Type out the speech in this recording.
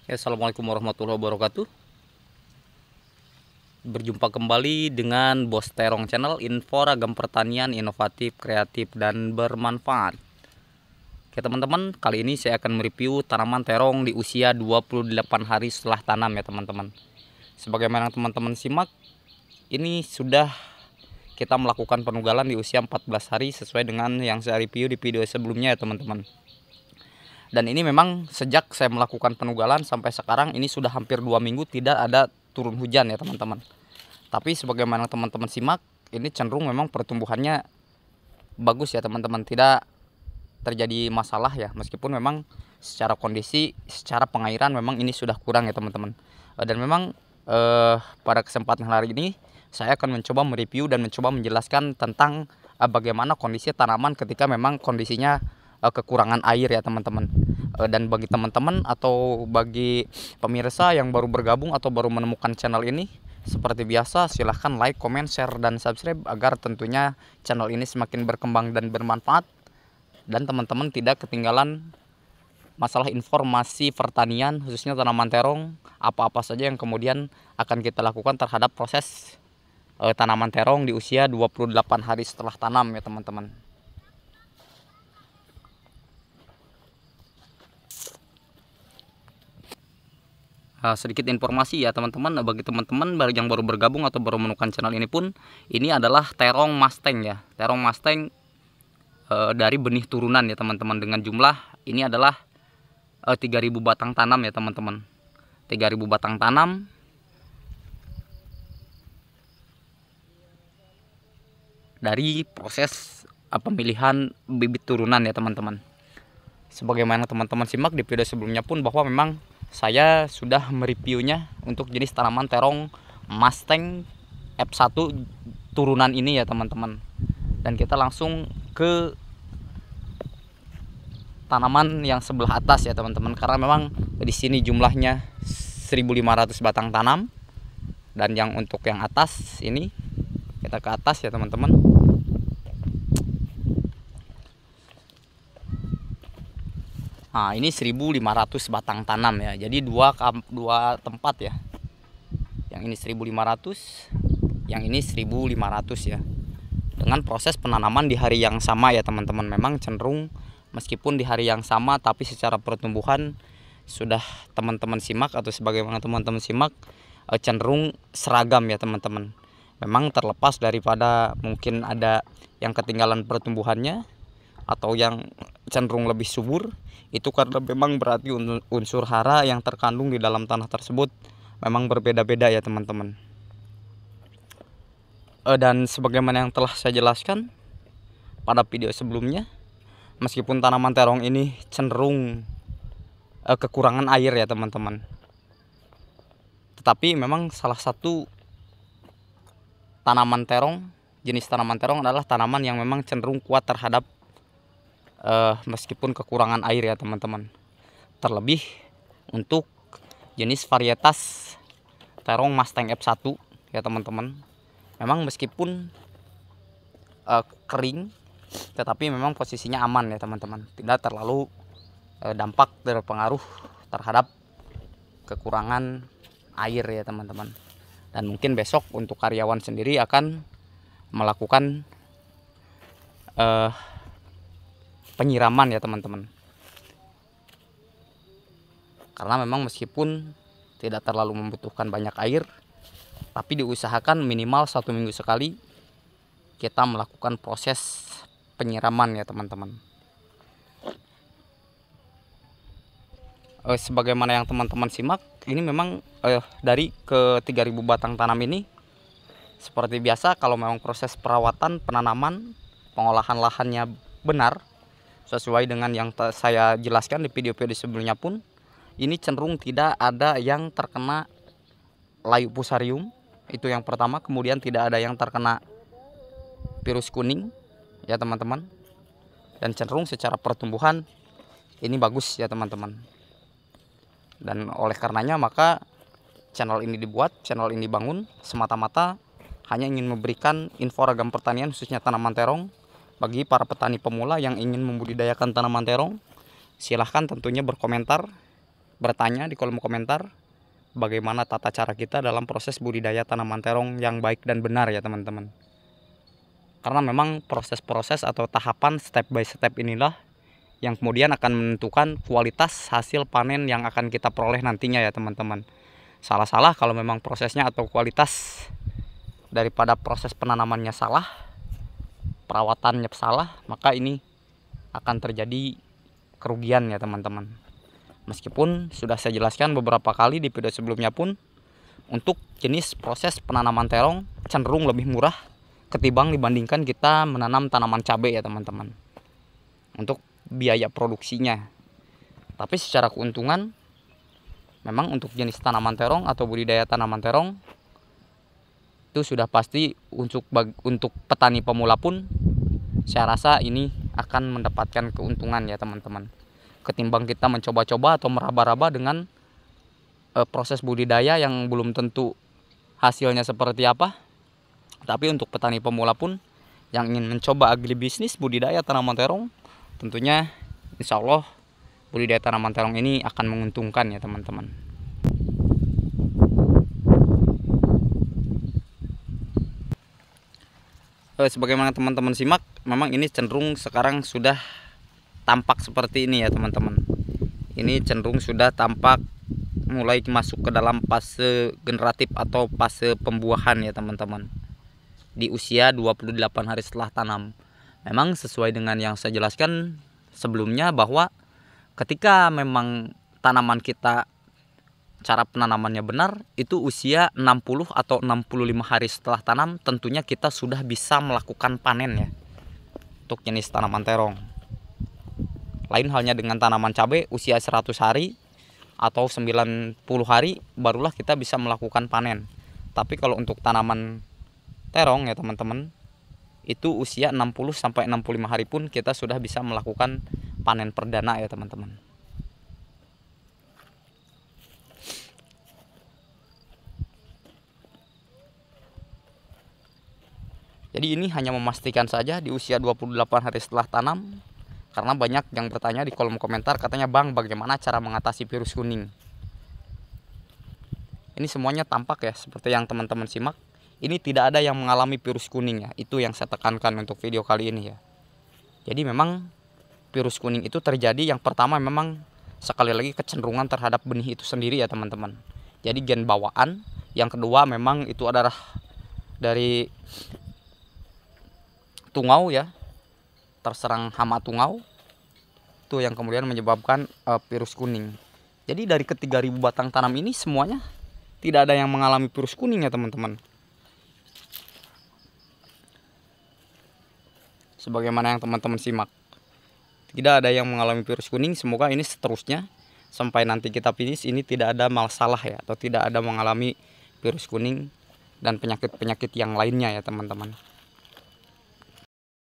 Ya, assalamualaikum warahmatullahi wabarakatuh. Berjumpa kembali dengan Bos Terong Channel, info ragam pertanian inovatif, kreatif, dan bermanfaat. Oke teman-teman, kali ini saya akan mereview tanaman terong di usia 28 hari setelah tanam ya teman-teman. Sebagaimana teman-teman simak, ini sudah kita melakukan penugalan di usia 14 hari sesuai dengan yang saya review di video sebelumnya ya teman-teman. Dan ini memang sejak saya melakukan penugalan sampai sekarang ini sudah hampir 2 minggu tidak ada turun hujan ya teman-teman. Tapi sebagaimana teman-teman simak, ini cenderung memang pertumbuhannya bagus ya teman-teman, tidak terjadi masalah ya, meskipun memang secara kondisi, secara pengairan memang ini sudah kurang ya teman-teman. Dan memang pada kesempatan hari ini saya akan mencoba mereview dan mencoba menjelaskan tentang bagaimana kondisi tanaman ketika memang kondisinya kekurangan air ya teman-teman. Dan bagi teman-teman atau bagi pemirsa yang baru bergabung atau baru menemukan channel ini, seperti biasa silahkan like, comment, share, dan subscribe agar tentunya channel ini semakin berkembang dan bermanfaat, dan teman-teman tidak ketinggalan masalah informasi pertanian khususnya tanaman terong, apa-apa saja yang kemudian akan kita lakukan terhadap proses tanaman terong di usia 28 hari setelah tanam ya teman-teman. Sedikit informasi ya teman-teman, bagi teman-teman yang baru bergabung atau baru menemukan channel ini pun, ini adalah terong Mustang ya, terong Mustang dari benih turunan ya teman-teman, dengan jumlah ini adalah 3000 batang tanam ya teman-teman, 3000 batang tanam dari proses pemilihan bibit turunan ya teman-teman. Sebagaimana teman-teman simak di video sebelumnya pun, bahwa memang saya sudah mereviewnya untuk jenis tanaman terong Mustang F1 turunan ini ya teman-teman. Dan kita langsung ke tanaman yang sebelah atas ya teman-teman, karena memang di sini jumlahnya 1500 batang tanam, dan yang untuk yang atas ini kita ke atas ya teman-teman. Nah, ini 1500 batang tanam ya. Jadi dua tempat ya. Yang ini 1500, yang ini 1500 ya. Dengan proses penanaman di hari yang sama ya teman-teman. Memang cenderung meskipun di hari yang sama, tapi secara pertumbuhan sudah teman-teman simak atau sebagaimana teman-teman simak cenderung seragam ya teman-teman. Memang terlepas daripada mungkin ada yang ketinggalan pertumbuhannya atau yang cenderung lebih subur, itu karena memang berarti unsur hara yang terkandung di dalam tanah tersebut memang berbeda-beda ya teman-teman. Dan sebagaimana yang telah saya jelaskan pada video sebelumnya, meskipun tanaman terong ini cenderung kekurangan air ya teman-teman, tetapi memang salah satu tanaman terong, jenis tanaman terong adalah tanaman yang memang cenderung kuat terhadap meskipun kekurangan air ya teman-teman. Terlebih untuk jenis varietas terong Mustang F1 ya teman-teman, memang meskipun kering, tetapi memang posisinya aman ya teman-teman, tidak terlalu dampak terpengaruh terhadap kekurangan air ya teman-teman. Dan mungkin besok untuk karyawan sendiri akan melakukan penyiraman ya teman-teman, karena memang meskipun tidak terlalu membutuhkan banyak air, tapi diusahakan minimal 1 minggu sekali kita melakukan proses penyiraman ya teman-teman. Sebagaimana yang teman-teman simak, ini memang dari ke 3000 batang tanam ini, seperti biasa kalau memang proses perawatan, penanaman, pengolahan lahannya benar sesuai dengan yang saya jelaskan di video-video sebelumnya pun, ini cenderung tidak ada yang terkena layu fusarium, itu yang pertama. Kemudian tidak ada yang terkena virus kuning ya teman-teman, dan cenderung secara pertumbuhan ini bagus ya teman-teman. Dan oleh karenanya maka channel ini dibuat, channel ini dibangun semata-mata hanya ingin memberikan info ragam pertanian khususnya tanaman terong. Bagi para petani pemula yang ingin membudidayakan tanaman terong, silahkan tentunya berkomentar bertanya di kolom komentar bagaimana tata cara kita dalam proses budidaya tanaman terong yang baik dan benar ya teman-teman. Karena memang proses-proses atau tahapan step by step inilah yang kemudian akan menentukan kualitas hasil panen yang akan kita peroleh nantinya ya teman-teman. Salah-salah kalau memang prosesnya atau kualitas daripada proses penanamannya salah, perawatannya salah, maka ini akan terjadi kerugian ya teman-teman. Meskipun sudah saya jelaskan beberapa kali di video sebelumnya pun, untuk jenis proses penanaman terong cenderung lebih murah ketimbang dibandingkan kita menanam tanaman cabai ya teman-teman, untuk biaya produksinya. Tapi secara keuntungan memang untuk jenis tanaman terong atau budidaya tanaman terong itu sudah pasti untuk petani pemula pun saya rasa ini akan mendapatkan keuntungan ya teman-teman, ketimbang kita mencoba-coba atau meraba-raba dengan proses budidaya yang belum tentu hasilnya seperti apa. Tapi untuk petani pemula pun yang ingin mencoba agribisnis budidaya tanaman terong, tentunya insya Allah budidaya tanaman terong ini akan menguntungkan ya teman-teman. Sebagaimana teman-teman simak, memang ini cenderung sekarang sudah tampak seperti ini ya teman-teman. Ini cenderung sudah tampak mulai masuk ke dalam fase generatif atau fase pembuahan ya teman-teman, di usia 28 hari setelah tanam. Memang sesuai dengan yang saya jelaskan sebelumnya, bahwa ketika memang tanaman kita cara penanamannya benar, itu usia 60 atau 65 hari setelah tanam tentunya kita sudah bisa melakukan panen ya untuk jenis tanaman terong. Lain halnya dengan tanaman cabai, usia 100 hari atau 90 hari barulah kita bisa melakukan panen. Tapi kalau untuk tanaman terong ya teman-teman, itu usia 60 sampai 65 hari pun kita sudah bisa melakukan panen perdana ya teman-teman. Jadi ini hanya memastikan saja di usia 28 hari setelah tanam, karena banyak yang bertanya di kolom komentar, katanya bang bagaimana cara mengatasi virus kuning. Ini semuanya tampak ya seperti yang teman-teman simak. Ini tidak ada yang mengalami virus kuning ya, itu yang saya tekankan untuk video kali ini ya. Jadi memang virus kuning itu terjadi, yang pertama memang sekali lagi kecenderungan terhadap benih itu sendiri ya teman-teman. Jadi gen bawaan. Yang kedua memang itu adalah dari tungau ya, terserang hama tungau, itu yang kemudian menyebabkan virus kuning. Jadi dari ke-3000 batang tanam ini semuanya tidak ada yang mengalami virus kuning ya teman-teman. Sebagaimana yang teman-teman simak, tidak ada yang mengalami virus kuning. Semoga ini seterusnya sampai nanti kita finish ini tidak ada masalah ya, atau tidak ada mengalami virus kuning dan penyakit-penyakit yang lainnya ya teman-teman.